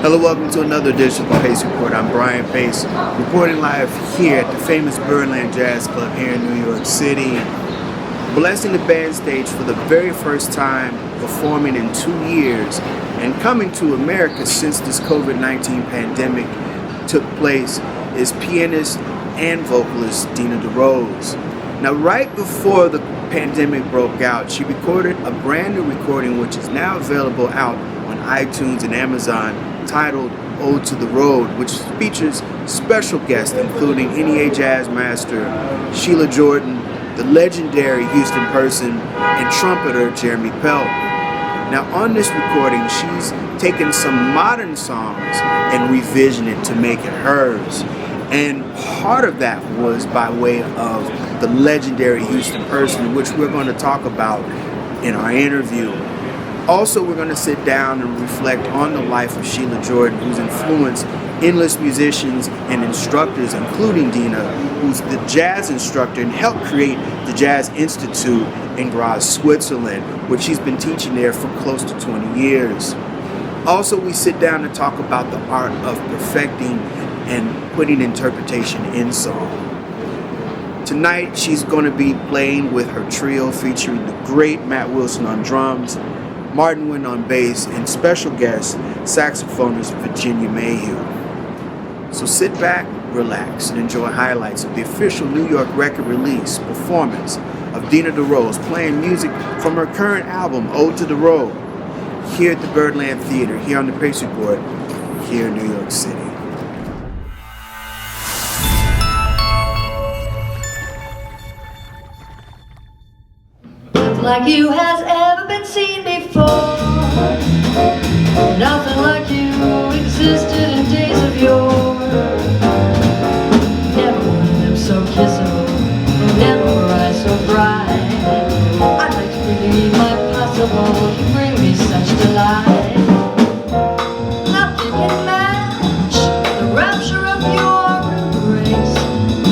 Hello, welcome to another edition of the Pace Report. I'm Brian Pace, reporting live here at the famous Birdland Jazz Club here in New York City. Blessing the band stage for the very first time, performing in 2 years, and coming to America since this COVID-19 pandemic took place is pianist and vocalist Dena DeRose. Now, right before the pandemic broke out, she recorded a brand new recording which is now available out on iTunes and Amazon, titled Ode To The Road, which features special guests including a.k.a. jazz master Shelia Jordan, the legendary Houston person, and trumpeter Jeremy Pelt. Now, on this recording, she's taken some modern songs and revisioned it to make it hers. And part of that was by way of the legendary Houston person, which we're going to talk about in our interview. Also, we're going to sit down and reflect on the life of Shelia Jordan, who's influenced endless musicians and instructors, including Dena, who's the jazz instructor and helped create the Jazz Institute in Graz, Switzerland, which she's been teaching there for close to 20 years. Also, we sit down and talk about the art of perfecting and putting interpretation in song. Tonight, she's going to be playing with her trio featuring the great Matt Wilson on drums, Martin Wynn on bass, and special guest saxophonist Virginia Mayhew. So sit back, relax, and enjoy highlights of the official New York record release performance of Dena DeRose playing music from her current album, Ode To The Road, here at the Birdland Theater, here on the Pace Report, here in New York City. Nothing like you has ever been seen before. Nothing like you existed in days of yore. Never were lips so kissable, never were eyes so bright. I'd like to believe my possible, you bring me such delight. Nothing can match the rapture of your embrace.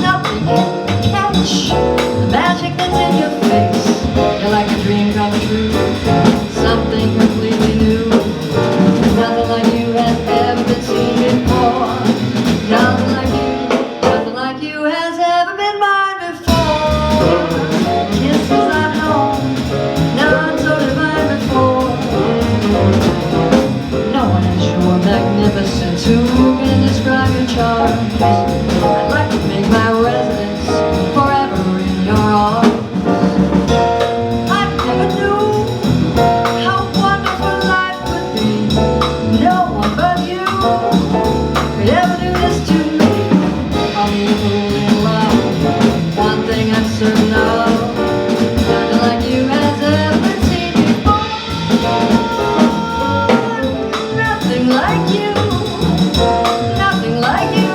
Nothing can catch the magic that's in your face. You're like a dream come true, something completely new. Nothing like you has ever been seen before. Nothing like you has ever been mine before. Kisses I've known, none so divine before. No one has your magnificence, who can describe your charms. I'd like to make my residence forever in your arms. Nothing like you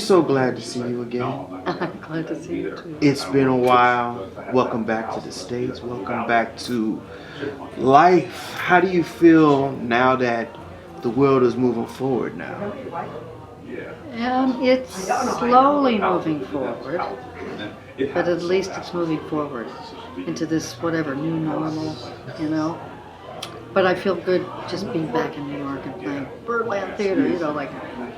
so glad to see you again. I'm glad to see you too. It's been a while. Welcome back to the States. Welcome back to life. How do you feel now that the world is moving forward now? It's slowly moving forward, but at least it's moving forward into this whatever new normal, you know. But I feel good just being back in New York and playing Birdland Theater, you know, like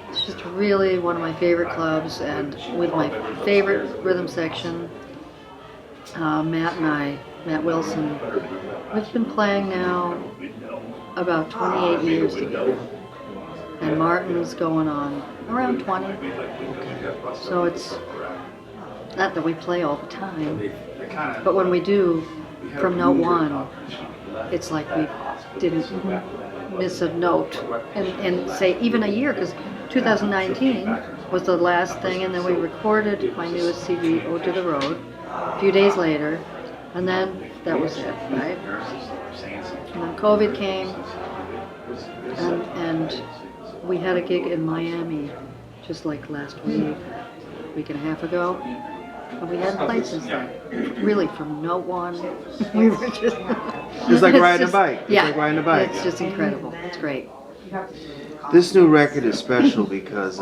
it's just really one of my favorite clubs, and with my favorite rhythm section, Matt Wilson, we've been playing now about 28 years together. And Martin's going on around 20. So it's not that we play all the time, but when we do, from note one, it's like we didn't miss a note and say even a year, because 2019 was the last thing, and then we recorded my newest CD, Ode To The Road, a few days later, and then that was it, right? And then COVID came, and we had a gig in Miami just like last week and a half ago, and we hadn't played since then. Really, from note one, we were just... It's like riding a bike. Yeah, It's like riding a bike. It's just incredible. It's great. This new record is special because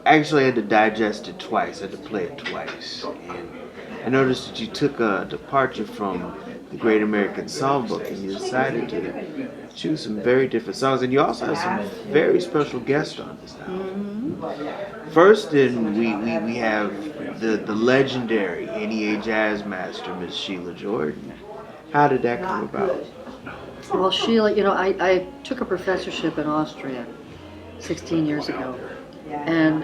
actually I had to digest it twice. I had to play it twice. And I noticed that you took a departure from the Great American Songbook and you decided to choose some very different songs. And you also have some very special guests on this album. Mm-hmm. First, then we have the legendary a.k.a. jazz master, Miss Shelia Jordan. How did that come about? Well, Shelia, you know, I took a professorship in Austria 16 years ago, and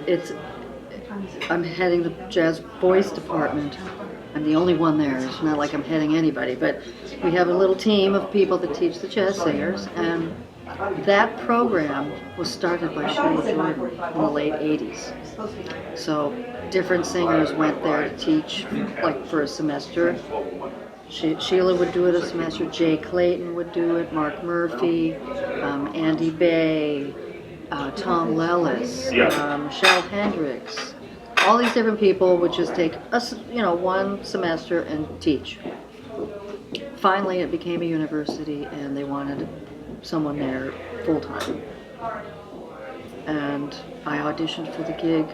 I'm heading the jazz voice department. I'm the only one there. It's not like I'm heading anybody, but we have a little team of people that teach the jazz singers, and that program was started by Shelia Jordan in the late 80s. So different singers went there to teach, like for a semester. Sheila would do it a semester, Jay Clayton would do it, Mark Murphy, Andy Bay, Tom Lellis, Michelle Hendricks. All these different people would just take one semester and teach. Finally, it became a university, and they wanted someone there full time. And I auditioned for the gig.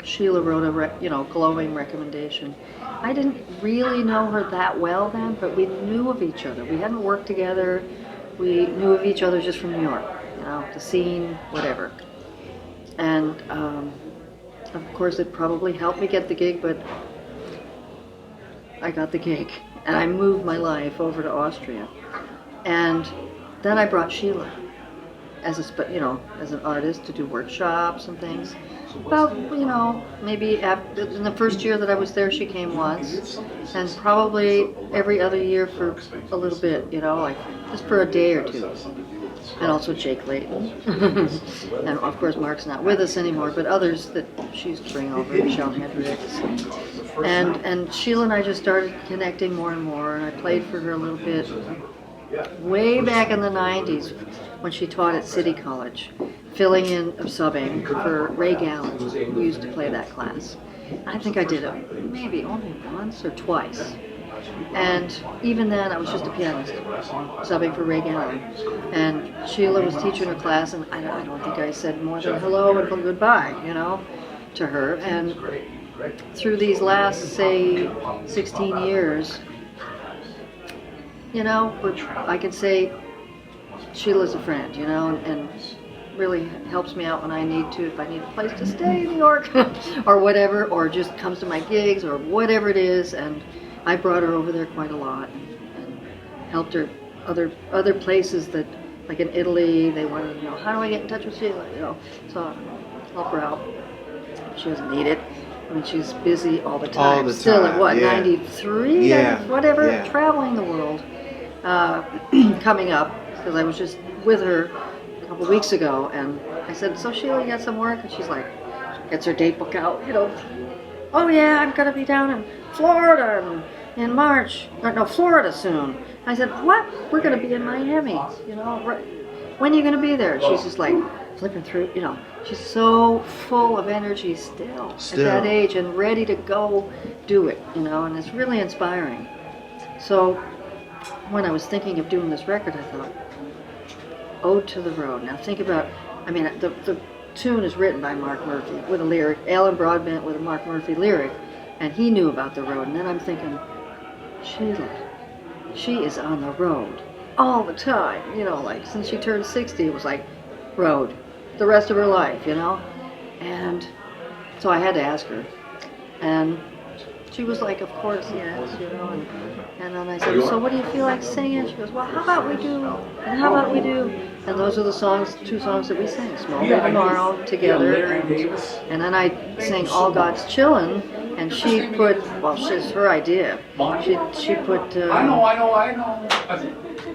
Sheila wrote a glowing recommendation. I didn't really know her that well then, but we knew of each other. We hadn't worked together. We knew of each other just from New York, the scene, whatever. And of course, it probably helped me get the gig, but I got the gig, and I moved my life over to Austria. And then I brought Sheila as an artist to do workshops and things. About, maybe in the first year that I was there, she came once, and probably every other year for a little bit, like just for a day or two. And also Jake Layton. And of course Mark's not with us anymore, but others that she used to bring over, Michelle Hendricks. And Sheila and I just started connecting more and more, and I played for her a little bit way back in the 90s when she taught at City College, filling in, subbing for Ray Gallen, who used to play that class. I think I did it maybe only once or twice. And even then, I was just a pianist, subbing for Ray Gallen. And Sheila was teaching her class, and I don't think I said more than hello and goodbye, to her. And through these last, say, 16 years, I can say Sheila's a friend, and really helps me out when I need to, if I need a place to stay in New York or whatever, or just comes to my gigs or whatever it is. And I brought her over there quite a lot and helped her other places that, like in Italy, they wanted to know, how do I get in touch with Sheila, so I help her out. She doesn't need it. I mean, she's busy all the time. All the Still time, at what, yeah. 93? Yeah. Whatever, Yeah. traveling the world. Coming up, because I was just with her a couple weeks ago, and I said, so Sheila, you got some work? And she's like, gets her date book out, oh yeah, I'm going to be down in Florida in March. Florida soon. I said, what? We're going to be in Miami, right. When are you going to be there? She's just like flipping through, She's so full of energy still at that age and ready to go do it, you know, and it's really inspiring. So when I was thinking of doing this record, I thought, Ode to the Road. Now think about, I mean, the tune is written by Mark Murphy with a lyric, Alan Broadbent with a Mark Murphy lyric, and he knew about the road. And then I'm thinking, Sheila, she is on the road all the time, you know, like since she turned 60, it was like road the rest of her life, you know. And so I had to ask her, and she was like, of course, yes, you know. And then I said, so what do you feel like singing? She goes, well, how about we do, and how about we do, and those are the songs, 2 songs that we sang, Small Day Tomorrow together, and then I sang All God's Chillin', and she put, well, she's her idea, she put,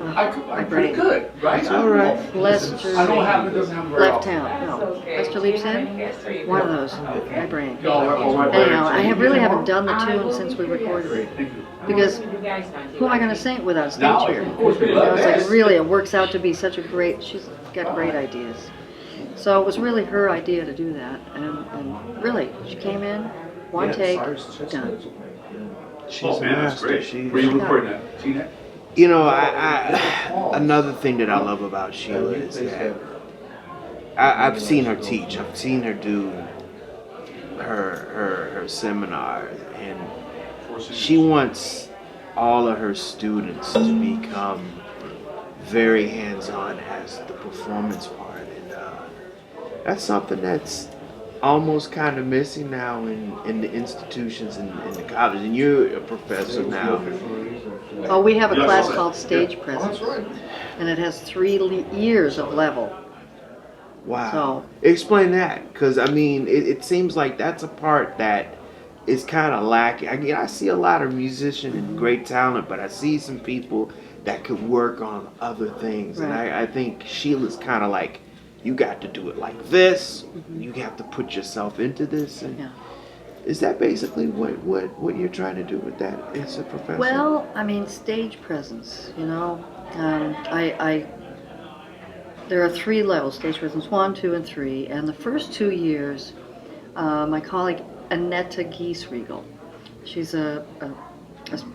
I'm pretty good, right? All right. Lester, I don't have it, doesn't have Left Hand, no, Lester Leaps In, one of those, my brain. Anyhow, I really haven't done the tune since we recorded it, because who am I going to sing it without stage here? You know, it's like really, it works out to be such a great, she's got great ideas. So it was really her idea to do that, and really, she came in, one take, done. She's a master. Were you recording that? Seen that? You know, another thing that I love about Sheila is that I've seen her teach. I've seen her do her seminars, and she wants all of her students to become very hands-on as the performance part, and that's something that's almost kind of missing now in the institutions and in the college. And you're a professor now. Oh, we have a class called Stage Presence, and it has 3 years of level. Wow. So, explain that, because I mean, it seems like that's a part that is kind of lacking. I mean, I see a lot of musicians and great talent, but I see some people that could work on other things, right. And I think Sheila's kind of like, you got to do it like this. You have to put yourself into this. And yeah. Is that basically what you're trying to do with that as a professor? Well, I mean, stage presence, you know. There are 3 levels, stage presence, 1, 2, and 3. And the first 2 years, my colleague Annette Giesriegel, she's a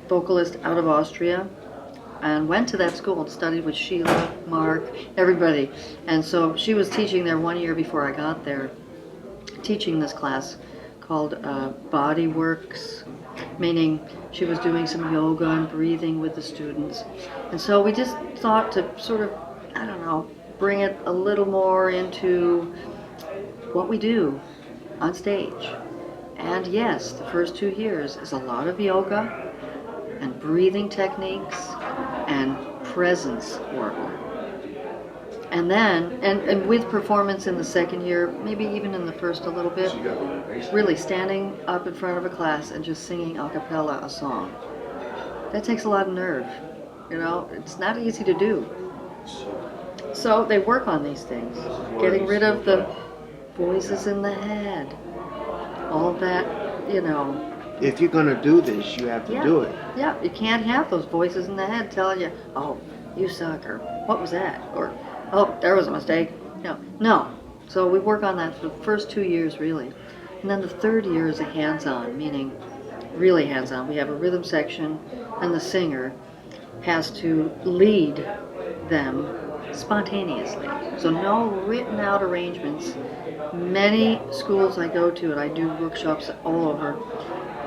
vocalist out of Austria, and went to that school and studied with Sheila, Mark, everybody. And so she was teaching there 1 year before I got there, teaching this class called Body Works, meaning she was doing some yoga and breathing with the students. And so we just thought to sort of, I don't know, bring it a little more into what we do on stage. And yes, the first 2 years is a lot of yoga and breathing techniques and presence work. And then, and with performance in the second year, maybe even in the first a little bit, really standing up in front of a class and just singing a cappella a song. That takes a lot of nerve, you know, it's not easy to do. So they work on these things, getting rid of the voices in the head, all that, you know. If you're gonna do this, you have to do it. Yeah, you can't have those voices in the head telling you, oh, you suck, or what was that, or oh, there was a mistake. No. So we work on that for the first 2 years, really. And then the third year is a hands-on, meaning really hands-on. We have a rhythm section, and the singer has to lead them spontaneously. So no written out arrangements. Many schools I go to, and I do workshops all over,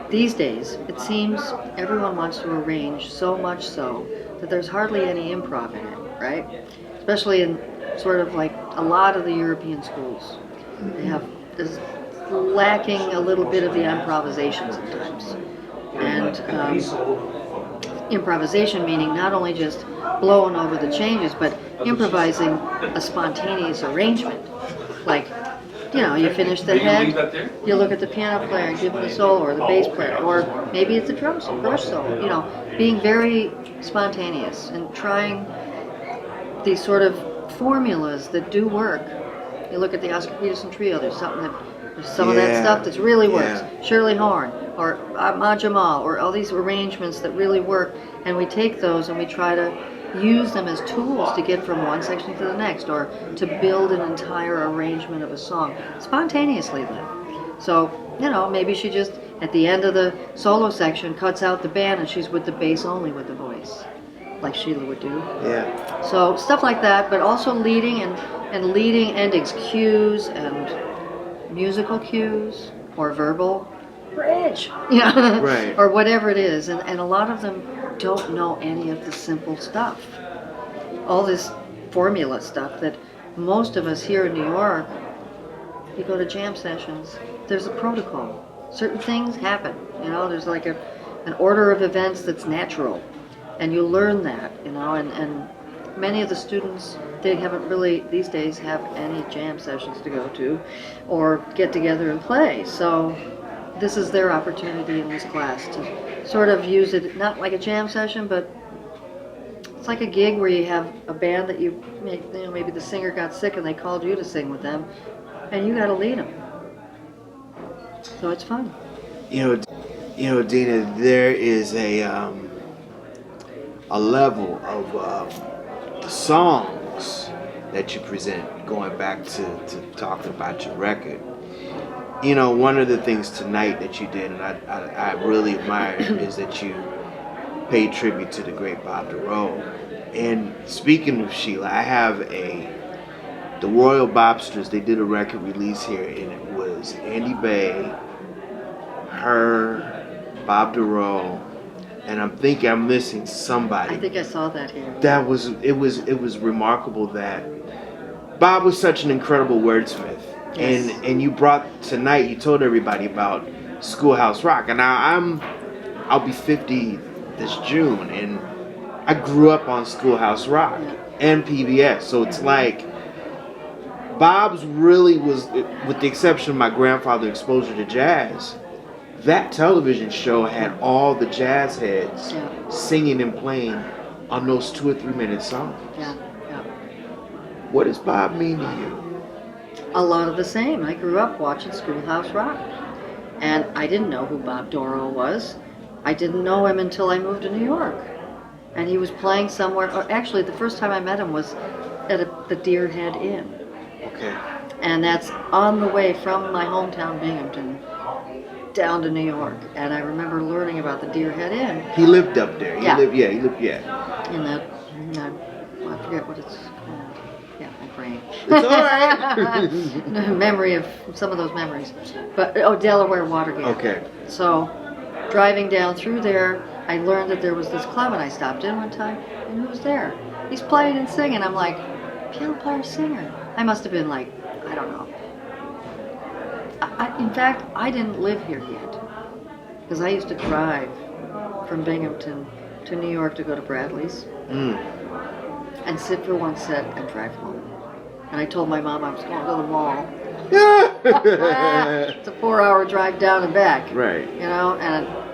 these days, it seems everyone wants to arrange so much so that there's hardly any improv in it, right? Especially in sort of like a lot of the European schools. They have this lacking a little bit of the improvisation sometimes. And improvisation meaning not only just blowing over the changes, but improvising a spontaneous arrangement. Like, you know, you finish the head, you look at the piano player and give him the solo, or the bass player, or maybe it's a drum solo, brush solo, you know, being very spontaneous and trying these sort of formulas that do work. You look at the Oscar Peterson Trio, there's some of that stuff that really works. Shirley Horn, or Ahmad Jamal, or all these arrangements that really work, and we take those and we try to use them as tools to get from one section to the next, or to build an entire arrangement of a song spontaneously then. So, maybe she just, at the end of the solo section, cuts out the band and she's with the bass only with the voice, like Shelia would do. Yeah. So stuff like that, but also leading and leading endings, cues and musical cues, or verbal bridge, Right. or whatever it is. And a lot of them don't know any of the simple stuff. All this formula stuff that most of us here in New York, you go to jam sessions, there's a protocol. Certain things happen, there's like an order of events that's natural. And you learn that, and many of the students, they haven't really, these days, have any jam sessions to go to or get together and play. So this is their opportunity in this class to sort of use it, not like a jam session, but it's like a gig where you have a band that maybe the singer got sick and they called you to sing with them, and you got to lead them. So it's fun. Dena, there is a level of the songs that you present, going back to talking about your record. One of the things tonight that you did, and I really admire, is that you paid tribute to the great Bob DeRose. And speaking of Shelia, I have the Royal Bobsters, they did a record release here, and it was Andy Bay, her, Bob DeRose, and I'm thinking I'm missing somebody. I think I saw that here. It was remarkable that Bob was such an incredible wordsmith. Yes. And you brought tonight, you told everybody about Schoolhouse Rock. And now I'll be 50 this June, and I grew up on Schoolhouse Rock and PBS. So it's like Bob's really was, with the exception of my grandfather's exposure to jazz, that television show had all the jazz heads singing and playing on those 2 or 3 minute songs. Yeah. What does Bob mean to you? A lot of the same. I grew up watching Schoolhouse Rock, and I didn't know who Bob DeRose was. I didn't know him until I moved to New York, and he was playing somewhere. Or actually, the first time I met him was at the Deer Head Inn. Okay. And that's on the way from my hometown, Binghamton, down to New York. And I remember learning about the Deer Head Inn. He lived up there. He lived. In that, I forget what it's called. Yeah, my brain. It's all right. Memory of some of those memories. But, Delaware Watergate. Okay. So, driving down through there, I learned that there was this club, and I stopped in one time, and who was there? He's playing and singing. I'm like, piano player, singer. I must have been like, I don't know. In fact, I didn't live here yet, because I used to drive from Binghamton to New York to go to Bradley's and sit for one set and drive home. And I told my mom I was going to the mall. It's a 4-hour drive down and back. Right. And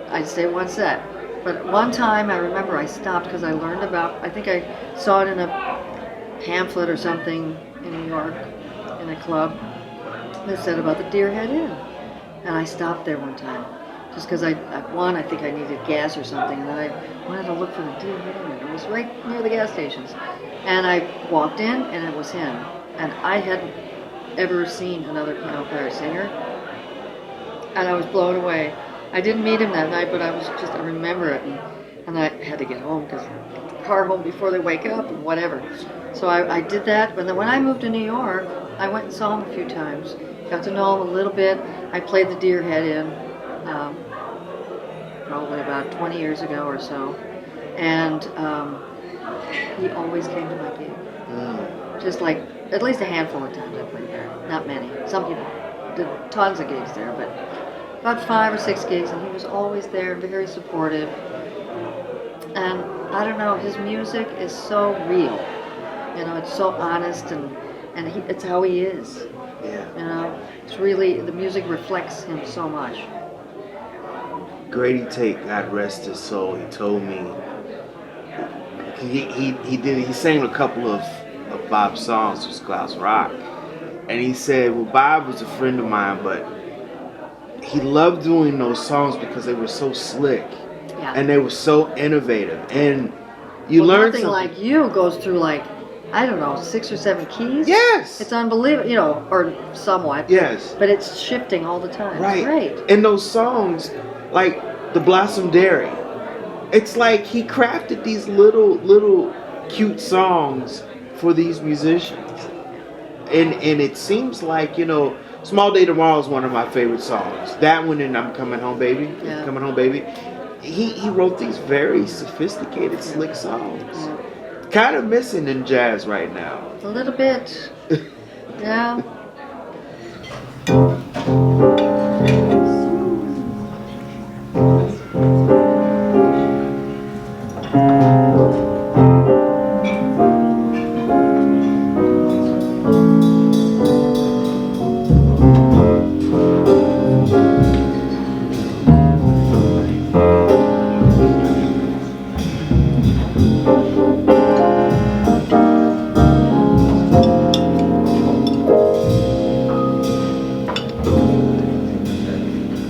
I'd stay one set. But one time I remember I stopped because I learned about, I think I saw it in a pamphlet or something in New York, in a club, that said about the Deer Head Inn. And I stopped there one time, just because I think I needed gas or something, and then I wanted to look for the Deer Head Inn, and it was right near the gas stations. And I walked in, and it was him. And I hadn't ever seen another piano player singer, and I was blown away. I didn't meet him that night, but I remember it, and I had to get home, because the car home before they wake up and whatever. So I did that, but then when I moved to New York, I went and saw him a few times. Got to know him a little bit. I played the Deer Head Inn probably about 20 years ago or so. And he always came to my gig. Just like, at least a handful of times I played there. Not many. Some people did tons of gigs there, but about 5 or 6 gigs, and he was always there, very supportive. And I don't know, his music is so real. It's so honest, and it's how he is. Yeah. It's really, the music reflects him so much. Grady Tate, God rest his soul, he told me he sang a couple of Bob's songs for Schoolhouse Rock, and he said, well, Bob was a friend of mine, but he loved doing those songs because they were so slick and they were so innovative, and You well, learn nothing something. like you goes through like, I don't know, 6 or 7 keys. Yes. It's unbelievable, you know, or somewhat. Yes. But it's shifting all the time. Right. It's great. And those songs, like the Blossom Dairy, it's like he crafted these little cute songs for these musicians. And it seems like, you know, Small Day Tomorrow is one of my favorite songs. That one and I'm Coming Home Baby. Yeah. Coming Home Baby. He wrote these very sophisticated, slick songs. Yeah. Kind of missing in jazz right now. A little bit. Yeah.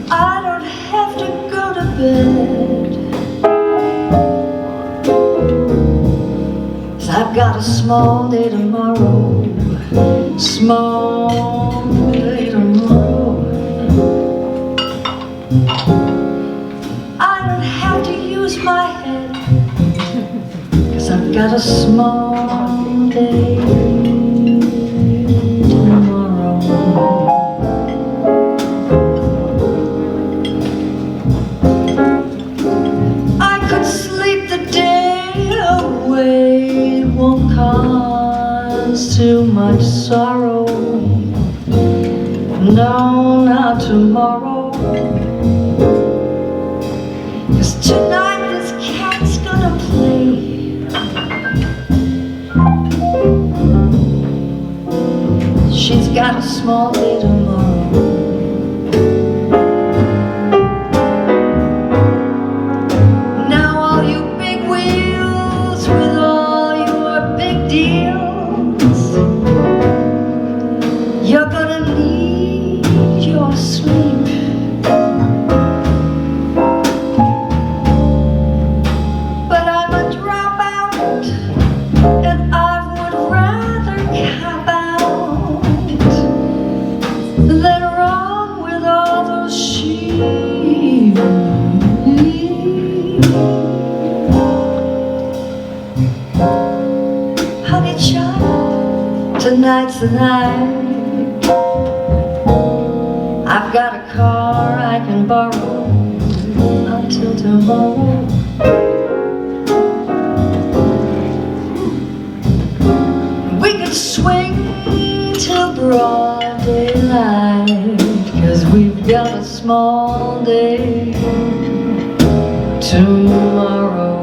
I don't have to go to bed, 'cause I've got a small day tomorrow. Small day tomorrow. I don't have to use my head, 'cause I've got a small day tomorrow. I could sleep the day away, it won't cause too much sorrow. No, not tomorrow. 'Cause tonight this cat's gonna play. She's got a small day tomorrow. Now all you big wheels with all your big deals, you're gonna need your sleep. But I'm a dropout, and I would rather cap out than run with all those sheep. Honey child, tonight's the night. I've got a car I can borrow until tomorrow. We could swing till broad daylight, 'cause we've got a small day tomorrow.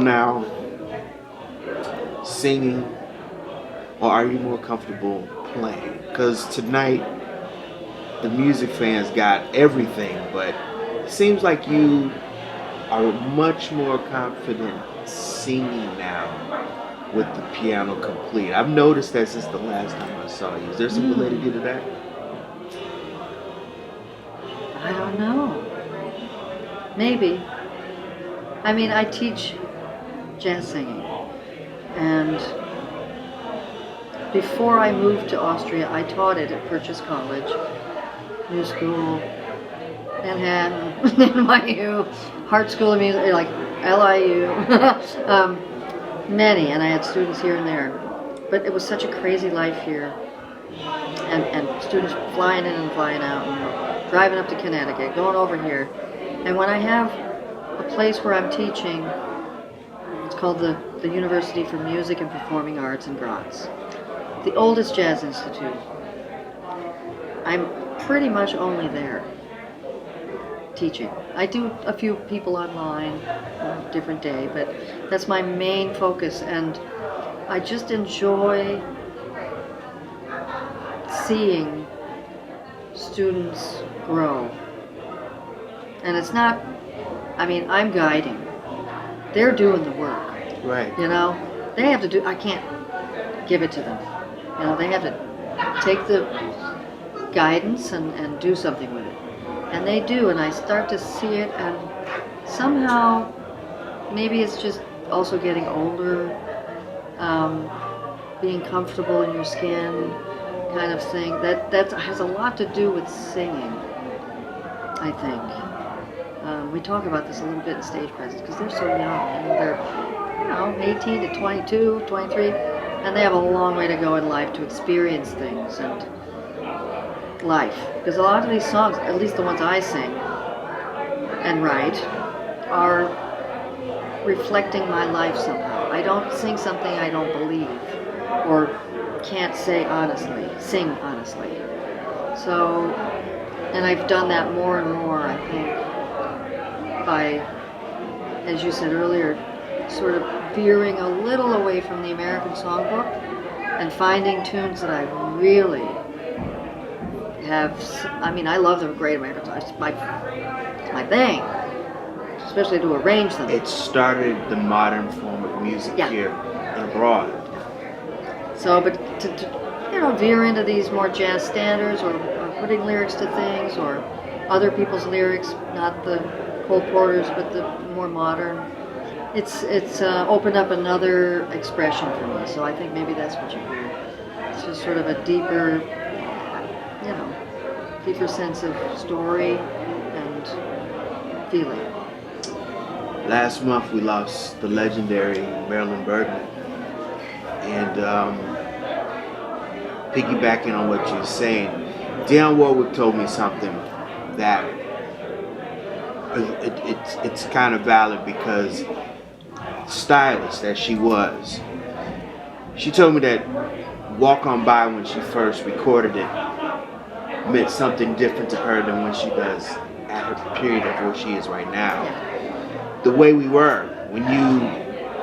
Now singing, or are you more comfortable playing? Because tonight the music fans got everything, but it seems like you are much more confident singing now with the piano complete. I've noticed that since the last time I saw you. Is there some validity to that? I don't know. Maybe. I mean, I teach jazz singing, and before I moved to Austria, I taught it at Purchase College, New School, Manhattan, NYU, Hart School of Music, like LIU, many, and I had students here and there. But it was such a crazy life here, and students flying in and flying out, and driving up to Connecticut, going over here. And when I have a place where I'm teaching, it's called the University for Music and Performing Arts in Graz, the oldest jazz institute. I'm pretty much only there teaching. I do a few people online on a different day, but that's my main focus, and I just enjoy seeing students grow. And it's not, I mean, I'm guiding. They're doing the work. Right. You know, they have to do, I can't give it to them. You know, they have to take the guidance and do something with it. And they do, and I start to see it, and somehow, maybe it's just also getting older, being comfortable in your skin kind of thing. That has a lot to do with singing, I think. We talk about this a little bit in stage presence because they're so young. And they're, 18 to 22, 23, and they have a long way to go in life to experience things and life. Because a lot of these songs, at least the ones I sing and write, are reflecting my life somehow. I don't sing something I don't believe or can't say honestly, sing honestly. So, and I've done that more and more, I think, by, as you said earlier, sort of veering a little away from the American songbook and finding tunes that I really have. I mean, I love the Great American songs. It's my thing, especially to arrange them. It started the modern form of music here and abroad. So, but to veer into these more jazz standards or putting lyrics to things or other people's lyrics, not the Cole Porter's, but the more modern. It's opened up another expression for me. So I think maybe that's what you hear. It's just sort of a deeper, deeper sense of story and feeling. Last month we lost the legendary Marilyn Birdland, and piggybacking on what you're saying, Dionne Warwick told me something that it's kind of valid because stylist as she was, she told me that Walk On By, when she first recorded it, meant something different to her than when she does at her period of where she is right now. The Way We Were, when you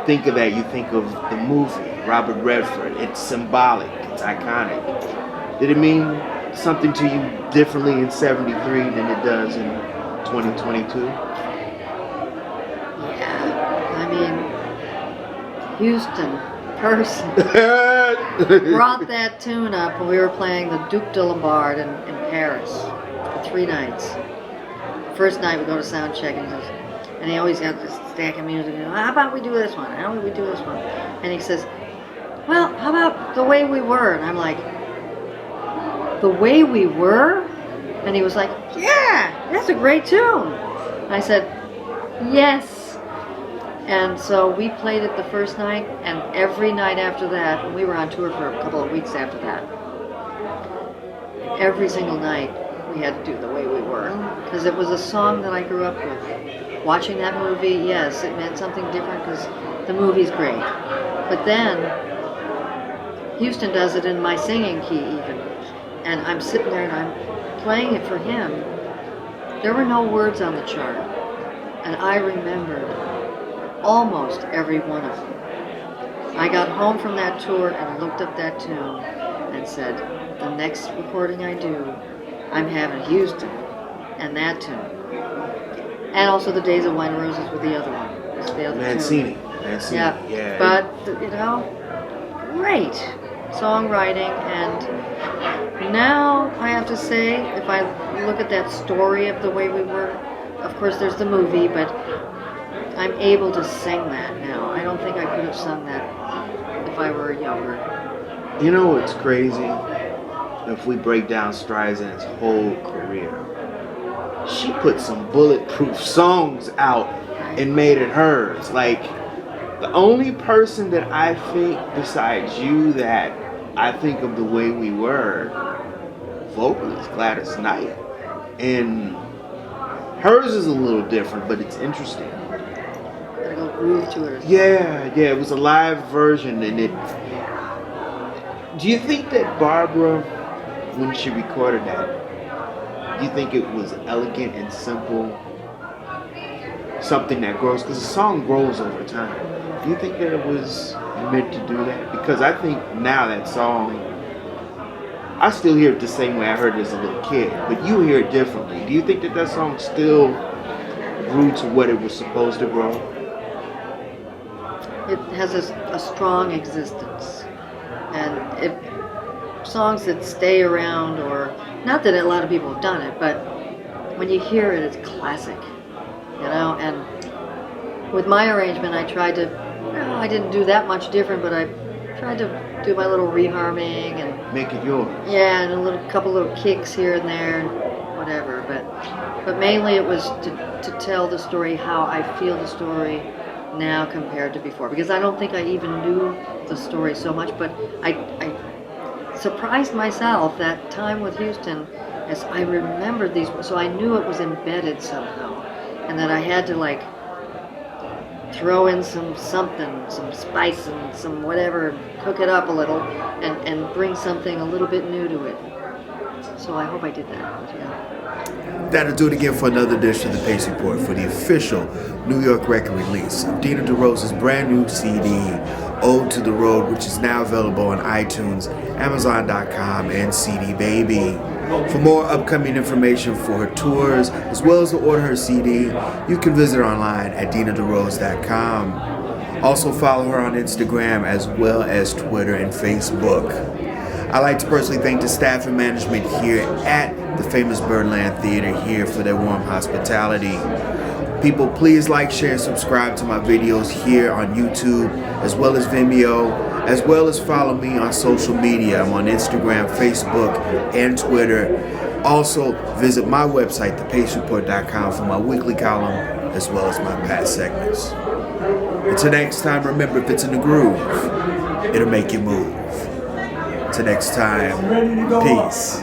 think of that, you think of the movie, Robert Redford. It's symbolic, it's iconic. Did it mean something to you differently in 73 than it does in 2022? Yeah, I mean, Houston person brought that tune up when we were playing the Duc de Lombard in Paris for 3 nights. First night we go to sound check and he always got this stack of music. How about we do this one? How about we do this one? And he says, well, how about The Way We Were? And I'm like, The Way We Were? And he was like, yeah, that's a great tune. And I said, yes. And so we played it the first night, and every night after that, and we were on tour for a couple of weeks after that, every single night we had to do The Way We Were, because it was a song that I grew up with. Watching that movie, yes, it meant something different because the movie's great. But then, Houston does it in my singing key even, and I'm sitting there and I'm playing it for him. There were no words on the chart, and I remembered almost every one of them. I got home from that tour and looked up that tune and said, the next recording I do, I'm having Houston and that tune. And also The Days of Wine and Roses with the other one. It's the other Mancini. tune. Yeah. But, you know, great songwriting. And now I have to say, if I look at that story of The Way We Were, of course there's the movie, but I'm able to sing that now. I don't think I could have sung that if I were younger. You know what's crazy? If we break down Streisand's whole career, she put some bulletproof songs out and made it hers. Like, the only person that I think besides you that I think of The Way We Were, vocalist Gladys Knight. And hers is a little different, but it's interesting. Gotta go groove to it. Yeah, it was a live version, and it. Do you think that Barbara, when she recorded that, do you think it was elegant and simple? Something that grows, because a song grows over time. Do you think that it was meant to do that? Because I think now that song, I still hear it the same way I heard it as a little kid, but you hear it differently. Do you think that song still grew to what it was supposed to grow? It has a strong existence, and songs that stay around, or not that a lot of people have done it, but when you hear it, it's classic, you know. And with my arrangement, I tried to, I didn't do that much different, but I tried to do my little reharming and make it yours. Yeah, and a couple little kicks here and there, and whatever. But mainly it was to tell the story how I feel the story now compared to before, because I don't think I even knew the story so much, but I surprised myself that time with Houston as I remembered these, so I knew it was embedded somehow, and that I had to like throw in some spice and some whatever, cook it up a little, and bring something a little bit new to it. So I hope I did that, yeah. That'll do it again for another edition of the Pace Report for the official New York record release of Dena DeRose's brand new CD, Ode To The Road, which is now available on iTunes, Amazon.com, and CD Baby. For more upcoming information for her tours, as well as to order her CD, you can visit her online at DenaDeRose.com. Also follow her on Instagram as well as Twitter and Facebook. I'd like to personally thank the staff and management here at the famous Birdland Theater here for their warm hospitality. People, please like, share, and subscribe to my videos here on YouTube, as well as Vimeo, as well as follow me on social media. I'm on Instagram, Facebook, and Twitter. Also, visit my website, thepacereport.com, for my weekly column, as well as my past segments. Until next time, remember, if it's in the groove, it'll make you move. Till next time, peace.